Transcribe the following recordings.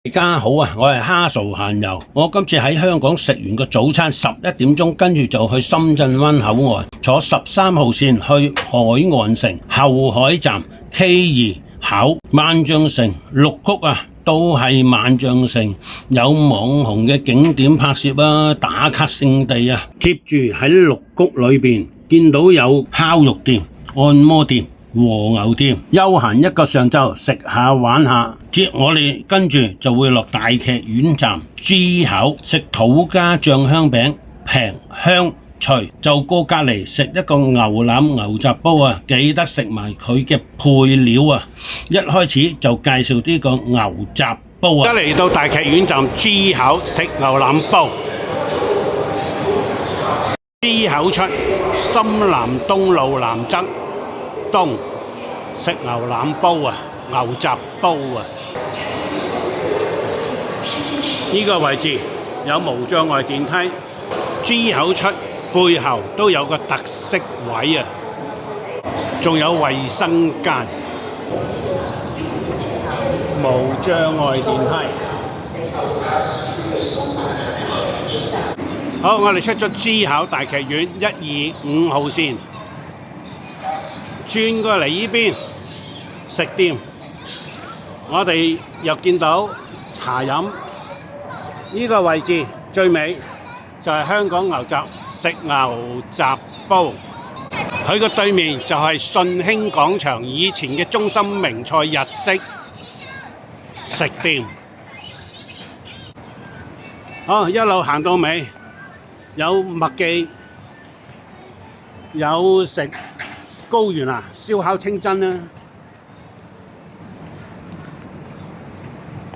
大家好啊！我係蝦嫂閒遊。我今次喺香港食完個早餐11點鐘，跟住就去深圳灣口岸坐13號線去海岸城、後海站、K2口、萬象城、綠谷啊，都係萬象城有網紅嘅景點拍攝啊，打卡勝地啊。接住喺綠谷裏邊見到有烤肉店、按摩店、和牛店，休閒一個上晝食下玩下。接我哋跟住就會落大劇院站 G 口食土家醬香餅，平香脆。就過隔籬食一個牛腩牛雜煲啊，記得食埋佢嘅配料啊。一開始就介紹呢個牛雜煲啊。而家嚟到大劇院站 G 口食牛腩煲。G 口出深南東路南側東食牛腩煲啊，牛雜煲啊。呢個位置有無障礙電梯 ，G 口出背後都有個特色位啊，仲有衛生間，無障礙電梯。好，我哋出咗 G 口大劇院125號線，轉過嚟呢邊食店，我哋又見到茶飲。呢個位置最尾就係香港牛雜食牛雜煲，佢個對面就係順興廣場以前嘅中心名菜日式食店。好，一路行到尾，有麥記，有食高原啊，燒烤清真啊，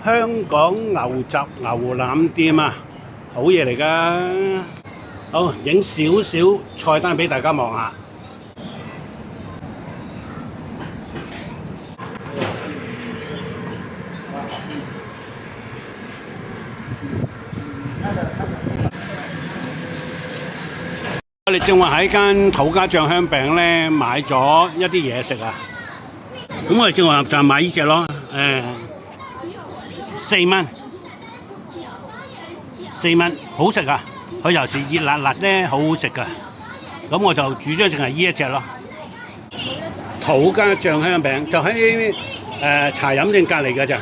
香港牛雜牛腩店啊，好嘢嚟㗎。好，影少少菜單俾大家望下。我哋正話喺間土家醬香餅咧買咗一啲嘢食啊。咁我哋正話就買呢隻咯，4蚊，4蚊，好食啊！佢尤其熱辣辣咧，好好食噶。咁我就煮咗淨係呢一隻咯。土家醬香餅就喺茶飲店隔離㗎咋。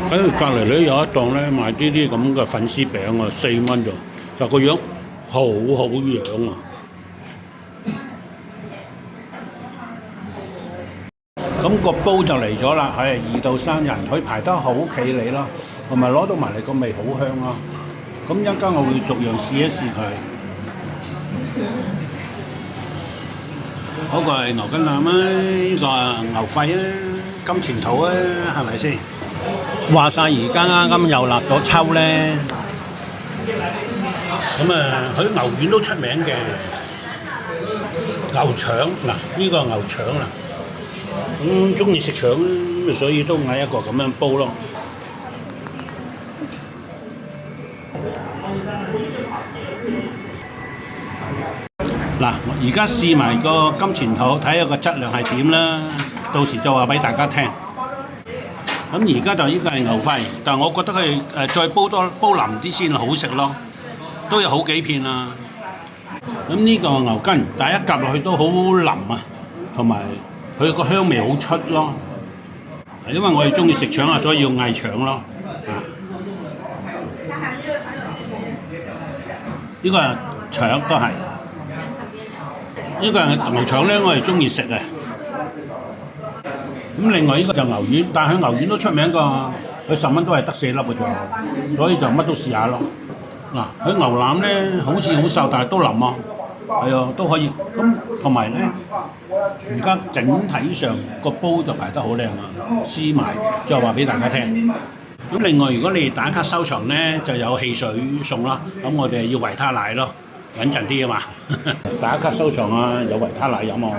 喺隔離咧有一檔咧賣呢啲咁嘅粉絲餅啊，4蚊咋，就個樣好好樣啊！咁個煲就嚟咗啦，係2到3人，佢排得好企理咯，同埋攞到埋嚟個味好香咯。咁一陣間我會逐樣試一試佢。嗰個係牛筋腩啊，呢個係牛肺啊，金錢肚啊，係咪先？話晒而家啱啱又立咗秋咧，咁佢牛丸都出名嘅，牛腸嗱，呢個係牛腸啦。咁中意食腸，所以都嗌一個咁樣煲咯。嗱，而家試埋個金錢肚，睇下個質量係點啦。到時就話俾大家聽。咁而家就呢個係牛肺，但係我覺得佢再煲腍啲先好食咯。都有好幾片啦。咁呢個牛筋，但係一夾落去都好腍啊，同埋佢個香味好出咯，因為我哋中意食腸啊，所以要嗌腸咯。呢個係腸都係，呢個係牛腸咧，我哋中意食嘅。咁另外呢個就牛丸，但係佢牛丸都出名㗎，佢10蚊都係得4粒嘅啫，所以就乜都試下咯。嗱，佢牛腩咧好似好瘦，但係都腍啊。係啊，都可以。咁同埋咧，而家整體上個煲就排得好靚啊！試埋再話俾大家聽。咁另外，如果你打卡收藏咧，就有汽水送啦。咁我哋要維他奶咯，穩陣啲啊嘛。打卡收藏啊，有維他奶飲啊。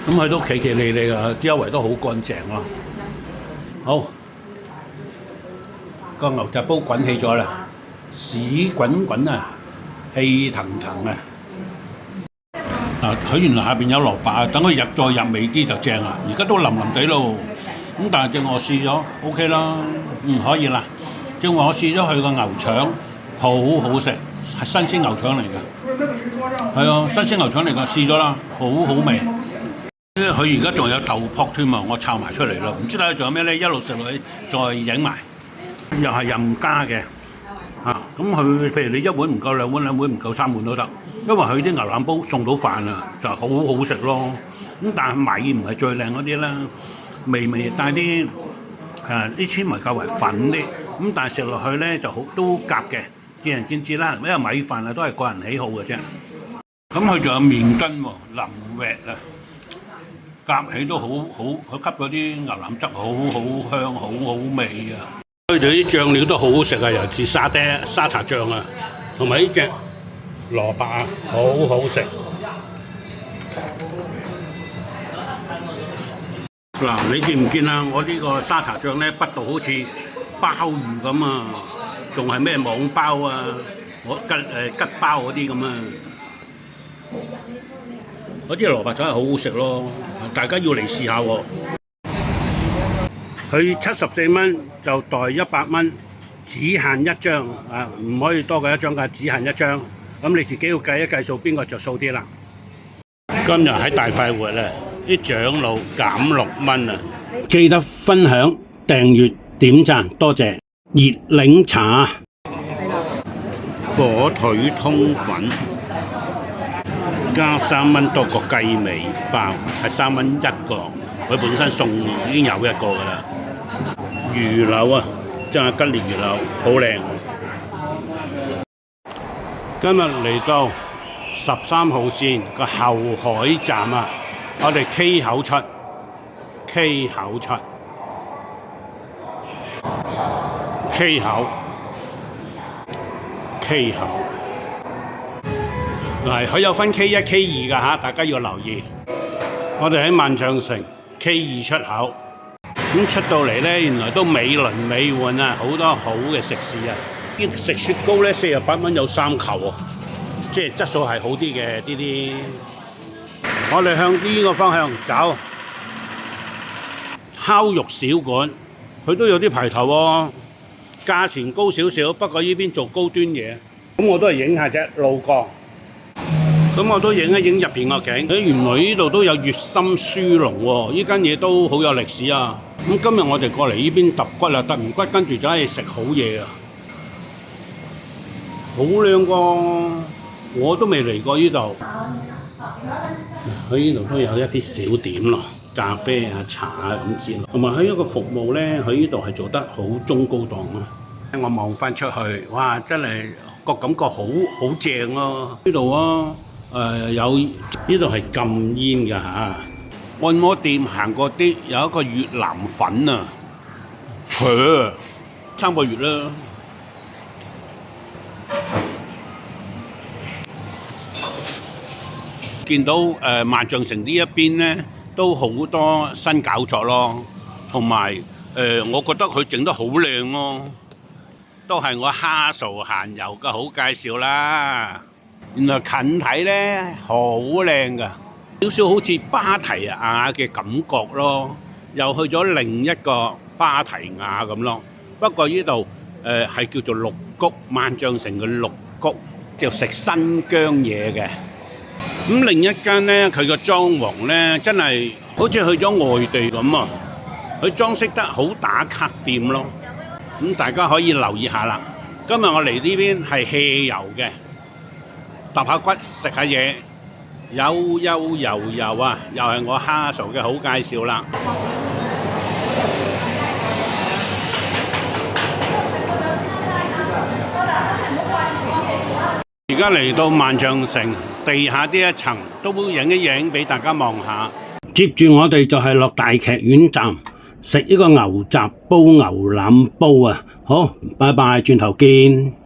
咁佢都企企理理啊，周圍都好乾淨啊。好，個牛雜煲滾起咗啦，屎滾滾啊，氣騰騰啊！佢原來下邊有蘿蔔啊，等佢再入味啲就正啊！而家都腍腍地咯，咁但係正我試咗 OK 啦，可以啦。正我試咗佢個牛腸，好好食，係新鮮牛腸嚟㗎。係啊，新鮮牛腸嚟㗎，試咗啦，好好味。佢而家仲有豆卜添啊！我摷埋出嚟咯，唔知睇下仲有咩咧？一路食落去再影埋，又係任加嘅嚇。咁佢譬如你一碗唔夠兩碗，兩碗唔夠三碗都得，因為佢啲牛腩煲送到飯啊，就好好食咯。咁但係米唔係最靚嗰啲啦，微微帶啲啲纖維較為粉啲，咁但係食落去咧就好都夾嘅，見仁見智啦。因為米飯啊都係個人喜好嘅啫。咁佢仲有麵筋喎，腍滑啊！夾起都好好，佢吸嗰啲牛腩汁好好香，好好味啊！佢哋啲醬料都好好食啊，尤其是沙茶醬啊，同埋呢隻蘿蔔啊，好好食。嗱，你見唔見啊？我呢個沙茶醬咧，畢到好似鮑魚咁啊，仲係咩網包啊，我吉包嗰啲咁啊！嗰啲蘿蔔真係好好食咯，大家要嚟試下喎。佢74蚊就袋100蚊，只限一張啊，唔可以多過一張㗎，只限一張。咁你自己要計一計數，邊個着數啲啦？今日喺大快活啊，啲長老減6蚊啊！記得分享、訂閱、點讚，多謝。熱檸茶、火腿通粉。加3蚊多個雞尾包，係3蚊一個。佢本身送已經有一個㗎啦。魚柳啊，真係吉列魚柳，好靚。今日嚟到13號線個後海站啊，我哋 K 口出，K 口出 ，K 口 ，K 口。係，佢有分 K1、K2 㗎嚇，大家要留意。我哋喺萬象城 K2 出口，咁出到嚟咧，原來都美輪美奐啊，好多好嘅食肆啊。啲食雪糕咧48蚊有3球喎，即係質素係好啲嘅呢啲。我哋向呢個方向走，烤肉小館，佢都有啲排頭喎，價錢高少少，不過呢邊做高端嘢。咁我都係影下啫，路過。咁我都影一影入邊個景，原來呢度都有粵深書龍喎，呢間嘢都好有歷史啊！咁今日我哋過嚟呢邊揼骨啊，揼完骨跟住就係食好嘢啊！好靚個，我都未嚟過呢度。佢呢度都有一啲小點咯，咖啡啊、茶啊咁之類。同埋佢一個服務咧，佢呢度係做得好中高檔啊！我望翻出去，哇！真係個感覺好正咯，呢度啊！有呢度係禁煙㗎嚇，按摩店行過啲有一個越南粉啊，佢3個月啦。見到萬象城呢一邊咧都好多新搞作咯，同埋我覺得佢整得好靚咯，都係我蝦嫂閒遊嘅好介紹啦。原來近睇咧好靚㗎，少少好似芭提雅嘅感覺咯，又去咗另一個芭提雅咁咯。不過呢度係叫做綠谷，萬象城嘅綠谷，就食新疆嘢嘅。咁另一間咧，佢個裝潢咧真係好似去咗外地咁啊！佢裝飾得好打卡店咯。咁大家可以留意下啦。今日我嚟呢邊係 hea 遊嘅。揼下骨食下嘢，悠悠遊遊啊！又係我蝦嫂嘅好介紹啦。而家嚟到萬象城地下呢一層，都會影一影俾大家望下。接住我哋就係落大劇院站食呢個牛雜煲牛腩煲啊！好，拜拜，轉頭見。